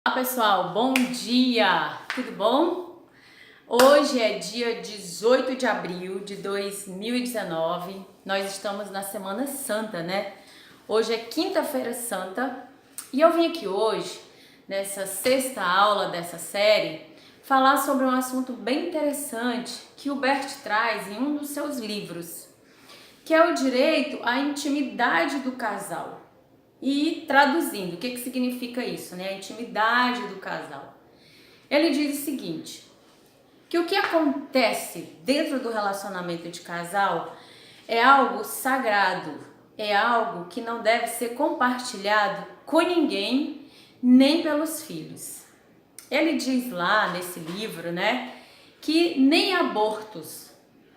Olá pessoal, bom dia! Tudo bom? Hoje é dia 18 de abril de 2019, nós estamos na Semana Santa, né? Hoje é Quinta-feira Santa e eu vim aqui hoje, nessa sexta aula dessa série, falar sobre um assunto bem interessante que o Bert traz em um dos seus livros, que é o direito à intimidade do casal. E traduzindo, o que significa isso, né? A intimidade do casal. Ele diz o seguinte, que o que acontece dentro do relacionamento de casal é algo sagrado, é algo que não deve ser compartilhado com ninguém, nem pelos filhos. Ele diz lá nesse livro, né, que nem abortos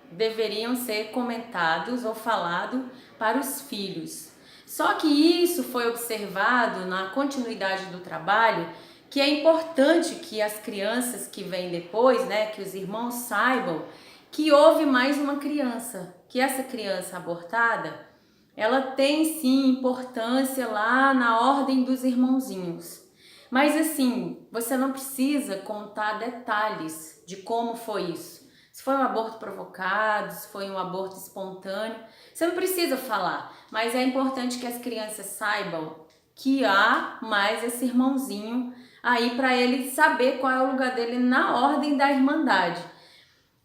deveriam ser comentados ou falados para os filhos. Só que isso foi observado na continuidade do trabalho, que é importante que as crianças que vêm depois, né, que os irmãos saibam que houve mais uma criança, que essa criança abortada, ela tem sim importância lá na ordem dos irmãozinhos. Mas assim, você não precisa contar detalhes de como foi isso. Se foi um aborto provocado, se foi um aborto espontâneo, você não precisa falar, mas é importante que as crianças saibam que há mais esse irmãozinho aí para ele saber qual é o lugar dele na ordem da irmandade.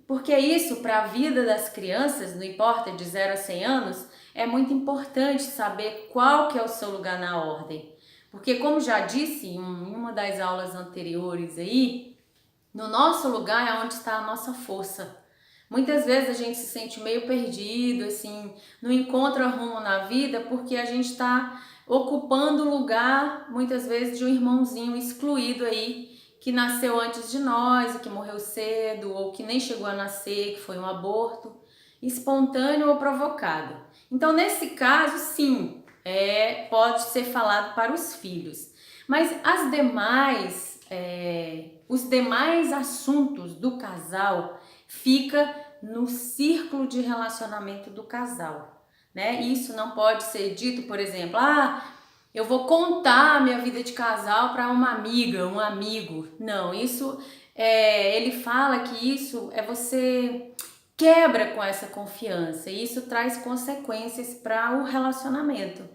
Porque isso, para a vida das crianças, não importa de 0 a 100 anos, é muito importante saber qual que é o seu lugar na ordem. Porque como já disse em uma das aulas anteriores aí, no nosso lugar é onde está a nossa força. Muitas vezes a gente se sente meio perdido, assim, não encontra rumo na vida porque a gente está ocupando o lugar, muitas vezes, de um irmãozinho excluído aí, que nasceu antes de nós e que morreu cedo, ou que nem chegou a nascer, que foi um aborto espontâneo ou provocado. Então, nesse caso, sim, pode ser falado para os filhos. Mas os demais assuntos do casal fica no círculo de relacionamento do casal, né? Isso não pode ser dito, por exemplo, eu vou contar a minha vida de casal para uma amiga, um amigo. Não, ele fala que isso você quebra com essa confiança e isso traz consequências para o relacionamento.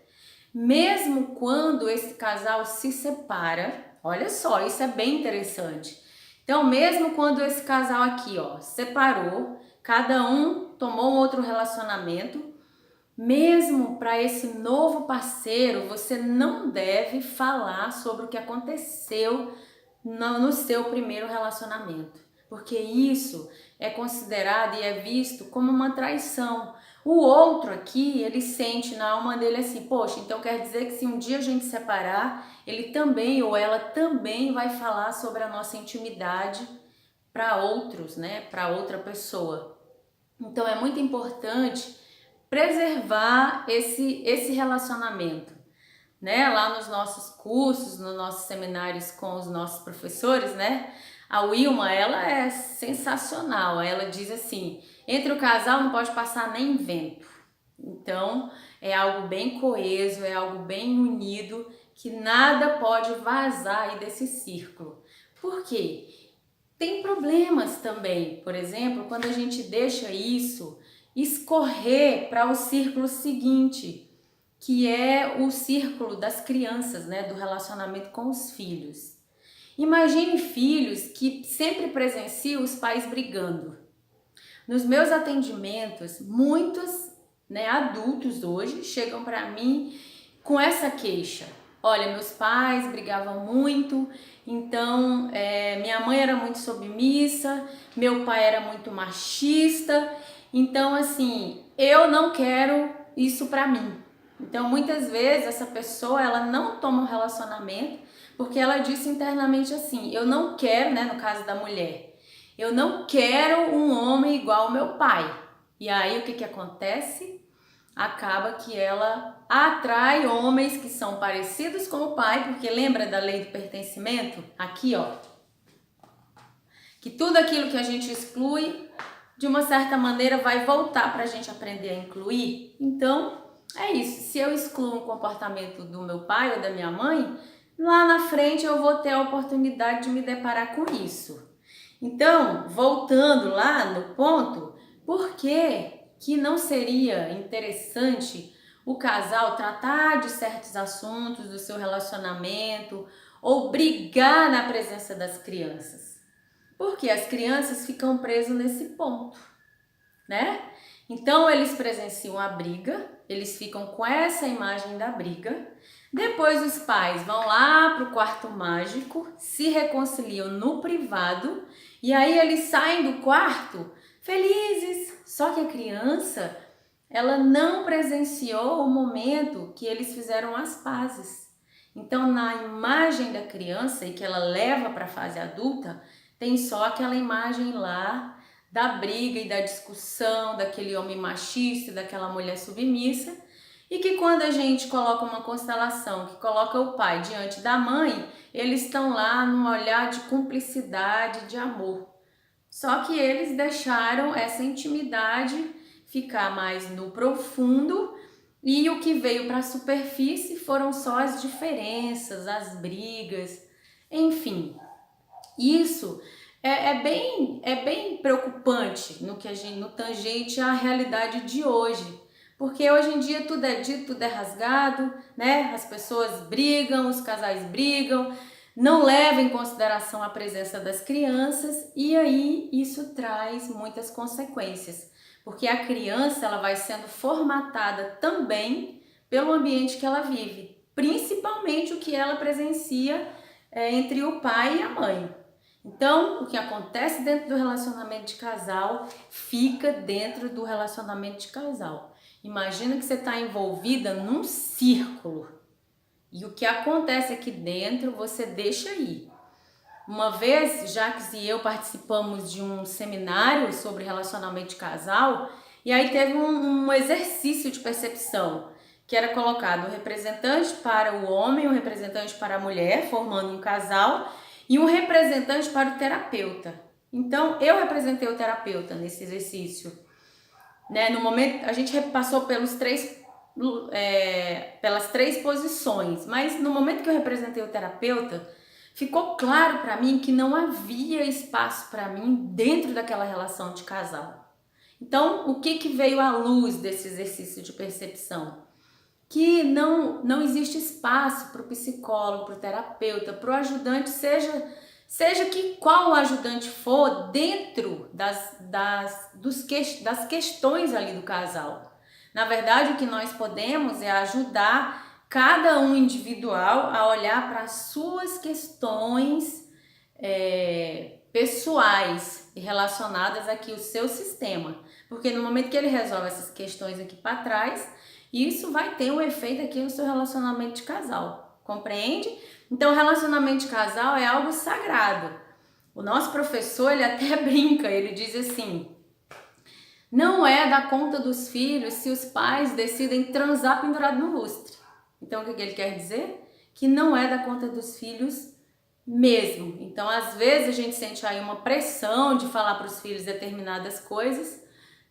Mesmo quando esse casal se separa, olha só, isso é bem interessante. Então, mesmo quando esse casal aqui, separou, cada um tomou um outro relacionamento, mesmo para esse novo parceiro, você não deve falar sobre o que aconteceu no seu primeiro relacionamento, porque isso é considerado e é visto como uma traição. O outro aqui, ele sente na alma dele assim, poxa, então quer dizer que se um dia a gente separar, ele também ou ela também vai falar sobre a nossa intimidade para outros, né, para outra pessoa. Então é muito importante preservar esse relacionamento, né? Lá nos nossos cursos, nos nossos seminários com os nossos professores, né? A Wilma, ela é sensacional. Ela diz assim: entre o casal não pode passar nem vento. Então, é algo bem coeso, é algo bem unido, que nada pode vazar aí desse círculo. Por quê? Tem problemas também, por exemplo, quando a gente deixa isso escorrer para o círculo seguinte, que é o círculo das crianças, né, do relacionamento com os filhos. Imagine filhos que sempre presenciam os pais brigando. Nos meus atendimentos, muitos, né, adultos hoje chegam para mim com essa queixa. Olha, meus pais brigavam muito, então minha mãe era muito submissa, meu pai era muito machista, então assim, eu não quero isso para mim. Então muitas vezes essa pessoa ela não toma um relacionamento porque ela disse internamente assim, eu não quero, né, no caso da mulher, eu não quero um homem igual ao meu pai. E aí o que acontece? Acaba que ela atrai homens que são parecidos com o pai, porque lembra da lei do pertencimento? Aqui, ó, que tudo aquilo que a gente exclui, de uma certa maneira, vai voltar para a gente aprender a incluir. Então, é isso. Se eu excluo um comportamento do meu pai ou da minha mãe, lá na frente eu vou ter a oportunidade de me deparar com isso. Então, voltando lá no ponto, por que não seria interessante o casal tratar de certos assuntos do seu relacionamento ou brigar na presença das crianças? Porque as crianças ficam presas nesse ponto, né? Então eles presenciam a briga, eles ficam com essa imagem da briga. Depois os pais vão lá pro quarto mágico, se reconciliam no privado e aí eles saem do quarto felizes. Só que a criança, ela não presenciou o momento que eles fizeram as pazes. Então, na imagem da criança e que ela leva para a fase adulta, tem só aquela imagem lá da briga e da discussão, daquele homem machista, daquela mulher submissa, e que quando a gente coloca uma constelação que coloca o pai diante da mãe, eles estão lá num olhar de cumplicidade, de amor. Só que eles deixaram essa intimidade ficar mais no profundo e o que veio para a superfície foram só as diferenças, as brigas, enfim. Isso é bem preocupante no tangente à realidade de hoje. Porque hoje em dia tudo é dito, tudo é rasgado, né? As pessoas brigam, os casais brigam, não levam em consideração a presença das crianças e aí isso traz muitas consequências. Porque a criança ela vai sendo formatada também pelo ambiente que ela vive, principalmente o que ela presencia entre o pai e a mãe. Então, o que acontece dentro do relacionamento de casal fica dentro do relacionamento de casal. Imagina que você está envolvida num círculo e o que acontece aqui dentro você deixa aí. Uma vez, Jacques e eu participamos de um seminário sobre relacionamento de casal e aí teve um exercício de percepção que era colocado um representante para o homem, um representante para a mulher, formando um casal, e um representante para o terapeuta. Então, eu representei o terapeuta nesse exercício. Né? No momento, a gente passou pelas três posições, mas no momento que eu representei o terapeuta, ficou claro para mim que não havia espaço para mim dentro daquela relação de casal. Então, o que veio à luz desse exercício de percepção? Que não existe espaço para o psicólogo, para o terapeuta, para o ajudante, seja que qual ajudante for, dentro das questões ali do casal. Na verdade, o que nós podemos é ajudar cada um individual a olhar para as suas questões pessoais e relacionadas aqui ao seu sistema. Porque no momento que ele resolve essas questões aqui para trás, isso vai ter um efeito aqui no seu relacionamento de casal, compreende? Então, o relacionamento de casal é algo sagrado. O nosso professor, ele até brinca, ele diz assim: não é da conta dos filhos se os pais decidem transar pendurado no lustre. Então, o que ele quer dizer? Que não é da conta dos filhos mesmo. Então, às vezes a gente sente aí uma pressão de falar para os filhos determinadas coisas,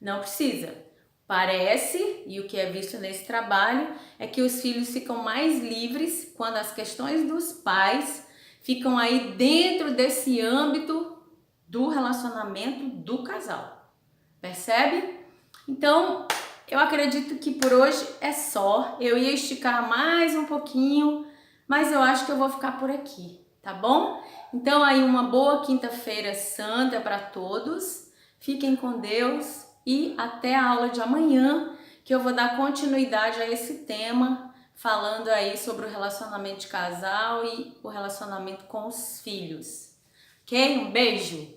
não precisa. Parece, e o que é visto nesse trabalho, é que os filhos ficam mais livres quando as questões dos pais ficam aí dentro desse âmbito do relacionamento do casal. Percebe? Então, eu acredito que por hoje é só. Eu ia esticar mais um pouquinho, mas eu acho que eu vou ficar por aqui, tá bom? Então, aí uma boa quinta-feira santa para todos. Fiquem com Deus. E até a aula de amanhã, que eu vou dar continuidade a esse tema, falando aí sobre o relacionamento de casal e o relacionamento com os filhos. Ok? Um beijo!